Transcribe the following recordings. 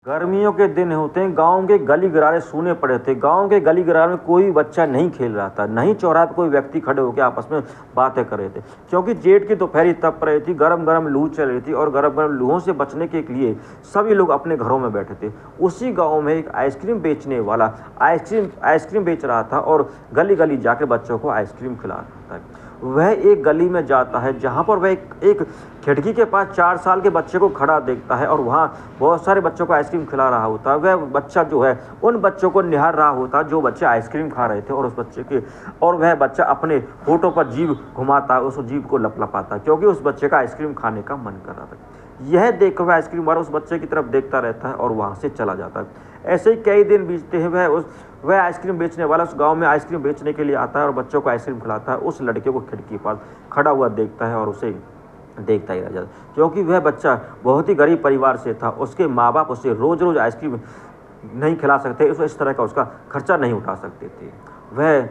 गर्मियों के दिन होते हैं, गाँव के गली गरारे सूने पड़े थे। गाँव के गली गरारे में कोई बच्चा नहीं खेल रहा था, नहीं चौराहे पे कोई व्यक्ति खड़े होकर आपस में बातें कर रहे थे, क्योंकि जेठ की दोपहरी तप रही थी, गरम गरम लू चल रही थी और गरम गरम लूहों से बचने के लिए सभी लोग अपने घरों में बैठे थे। उसी गाँव में एक आइसक्रीम बेचने वाला आइसक्रीम बेच रहा था और गली गली जाके बच्चों को आइसक्रीम खिला रहा था। वह एक गली में जाता है जहाँ पर वह एक खिड़की के पास 4 साल के बच्चे को खड़ा देखता है और वहाँ बहुत सारे बच्चों को आइसक्रीम खिला रहा होता है। वह बच्चा जो है उन बच्चों को निहार रहा होता जो बच्चे आइसक्रीम खा रहे थे और वह बच्चा अपने होठों पर जीभ घुमाता है, उस जीभ को लपलपाता है, क्योंकि उस बच्चे का आइसक्रीम खाने का मन कर रहा था। यह देखकर वह आइसक्रीम वाला उस बच्चे की तरफ देखता रहता है और वहाँ से चला जाता है। ऐसे ही कई दिन बीतते हैं। वह आइसक्रीम बेचने वाला उस गांव में आइसक्रीम बेचने के लिए आता है और बच्चों को आइसक्रीम खिलाता है। उस लड़के को खिड़की के पास खड़ा हुआ देखता है और उसे देखता ही रह जाता है, क्योंकि वह बच्चा बहुत ही गरीब परिवार से था। उसके माँ बाप उसे रोज़ रोज़ आइसक्रीम नहीं खिला सकते, इस तरह का उसका खर्चा नहीं उठा सकते थे। वह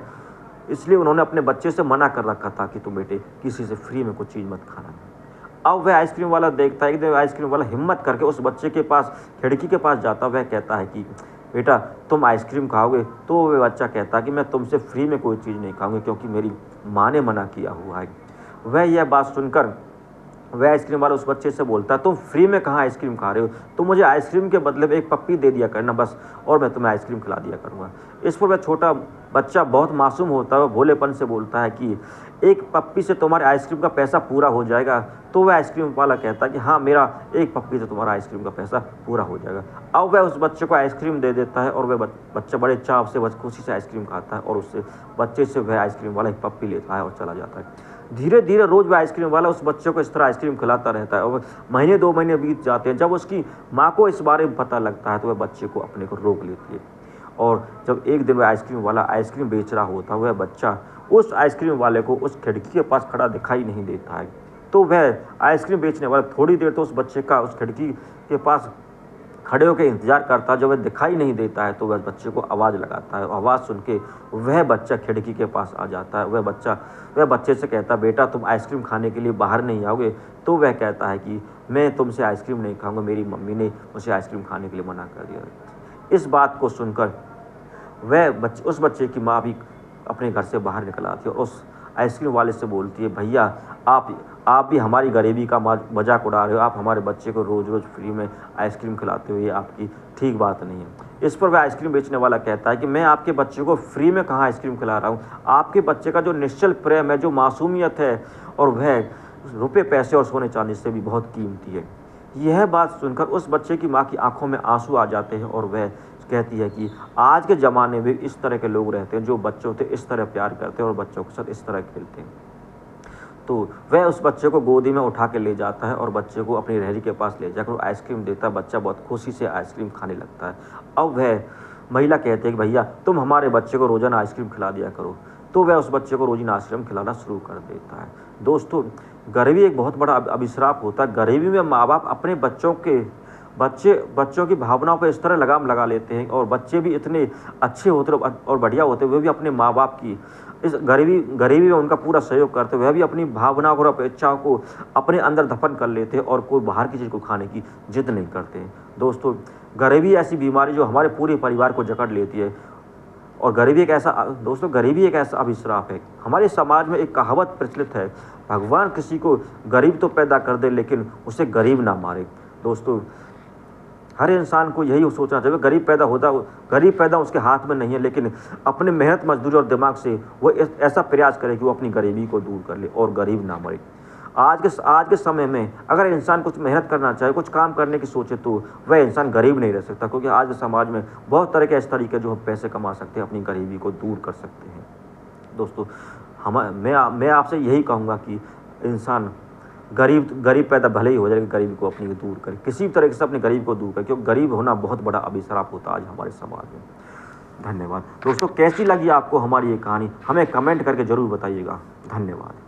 इसलिए उन्होंने अपने बच्चे से मना कर रखा था कि तुम बेटे किसी से फ्री में कुछ चीज़ मत खाना। अब वह आइसक्रीम वाला देखता है, एक दिन आइसक्रीम वाला हिम्मत करके उस बच्चे के पास खिड़की के पास जाता। वह कहता है कि बेटा तुम आइसक्रीम खाओगे? तो वह बच्चा कहता है कि मैं तुमसे फ्री में कोई चीज़ नहीं खाऊंगा, क्योंकि मेरी माँ ने मना किया हुआ है। वह यह बात सुनकर वह आइसक्रीम वाला उस बच्चे से बोलता है, तुम फ्री में कहाँ आइसक्रीम खा रहे हो? तुम मुझे आइसक्रीम के बदले में एक पप्पी दे दिया करना बस, और मैं तुम्हें आइसक्रीम खिला दिया करूँगा। इस पर वह छोटा बच्चा बहुत मासूम होता है, वह भोलेपन से बोलता है कि एक पप्पी से तुम्हारे आइसक्रीम का पैसा पूरा हो जाएगा? तो वह आइसक्रीम वाला कहता है कि हाँ, मेरा एक पप्पी से तुम्हारा आइसक्रीम का पैसा पूरा हो जाएगा। अब वह उस बच्चे को आइसक्रीम दे देता है और वह बच्चा बड़े चाव से खुशी से आइसक्रीम खाता है और उससे बच्चे से वह आइसक्रीम वाला एक पप्पी लेता है और चला जाता है। धीरे धीरे रोज़ वह आइसक्रीम वाला उस बच्चे को इस तरह आइसक्रीम खिलाता रहता है और महीने 2 महीने बीत जाते हैं। जब उसकी माँ को इस बारे में पता लगता है तो वह बच्चे को अपने को रोक लेती है, और जब एक दिन वह आइसक्रीम वाला आइसक्रीम बेच रहा होता है, वह बच्चा उस आइसक्रीम वाले को उस खिड़की के पास खड़ा दिखाई नहीं देता है। तो वह आइसक्रीम बेचने वाला थोड़ी देर तो उस बच्चे का उस खिड़की के पास खड़े होकर इंतजार करता है। जब वह दिखाई नहीं देता है तो वह बच्चे को आवाज़ लगाता है। आवाज़ सुन के वह बच्चा खिड़की के पास आ जाता है। वह बच्चे से कहता है, बेटा तुम आइसक्रीम खाने के लिए बाहर नहीं आओगे? तो वह कहता है कि मैं तुमसे आइसक्रीम नहीं खाऊंगा, मेरी मम्मी ने मुझे आइसक्रीम खाने के लिए मना कर दिया। इस बात को सुनकर उस बच्चे की माँ भी अपने घर से बाहर निकल आती है और उस आइसक्रीम वाले से बोलती है, भैया आप भी हमारी गरीबी का मजाक उड़ा रहे हो, आप हमारे बच्चे को रोज़ रोज़ फ्री में आइसक्रीम खिलाते हो, ये आपकी ठीक बात नहीं है। इस पर वह आइसक्रीम बेचने वाला कहता है कि मैं आपके बच्चे को फ्री में कहाँ आइसक्रीम खिला रहा हूँ। आपके बच्चे का जो निश्चल प्रेम है, जो मासूमियत है, और वह रुपये पैसे और सोने चांदी से भी बहुत कीमती है। यह बात सुनकर उस बच्चे की माँ की आंखों में आंसू आ जाते हैं और वह कहती है कि आज के ज़माने में इस तरह के लोग रहते हैं जो बच्चों से इस तरह प्यार करते हैं और बच्चों के साथ इस तरह खेलते हैं। तो वह उस बच्चे को गोदी में उठा के ले जाता है और बच्चे को अपनी रेहड़ी के पास ले जाकर आइसक्रीम देता है। बच्चा बहुत खुशी से आइसक्रीम खाने लगता है। अब वह महिला कहती है कि भैया तुम हमारे बच्चे को रोज़ाना आइसक्रीम खिला दिया करो। तो वह उस बच्चे को रोज़ाना आइसक्रीम खिलाना शुरू कर देता है। दोस्तों, गरीबी एक बहुत बड़ा अभिशाप होता है। गरीबी में माँ बाप अपने बच्चों की भावनाओं पर इस तरह लगाम लगा लेते हैं, और बच्चे भी इतने अच्छे होते और बढ़िया होते, वे भी अपने माँ बाप की इस गरीबी में उनका पूरा सहयोग करते, वह भी अपनी भावनाओं और अपेक्षाओं को अपने अंदर दफन कर लेते हैं और कोई बाहर की चीज़ को खाने की जिद नहीं करते। दोस्तों, गरीबी ऐसी बीमारी जो हमारे पूरे परिवार को जकड़ लेती है, और गरीबी एक ऐसा अभिशाप है। हमारे समाज में एक कहावत प्रचलित है, भगवान किसी को गरीब तो पैदा कर दे लेकिन उसे गरीब ना मारे। दोस्तों, हर इंसान को यही सोचना चाहिए, गरीब पैदा उसके हाथ में नहीं है, लेकिन अपने मेहनत मजदूरी और दिमाग से वो ऐसा प्रयास करे कि वो अपनी गरीबी को दूर कर ले और गरीब ना मरे। आज के समय में अगर इंसान कुछ मेहनत करना चाहे, कुछ काम करने की सोचे, तो वह इंसान गरीब नहीं रह सकता, क्योंकि आज के समाज में बहुत तरह के ऐसे तरीके जो हम पैसे कमा सकते हैं, अपनी गरीबी को दूर कर सकते हैं। दोस्तों, मैं आपसे यही कहूँगा कि इंसान गरीब पैदा भले ही हो जाए, गरीबी को अपनी दूर करे, किसी भी तरह से अपनी गरीब को दूर करे, क्योंकि गरीब होना बहुत बड़ा अभिशाप होता है आज हमारे समाज में। धन्यवाद। दोस्तों, कैसी लगी आपको हमारी ये कहानी? हमें कमेंट करके ज़रूर बताइएगा। धन्यवाद।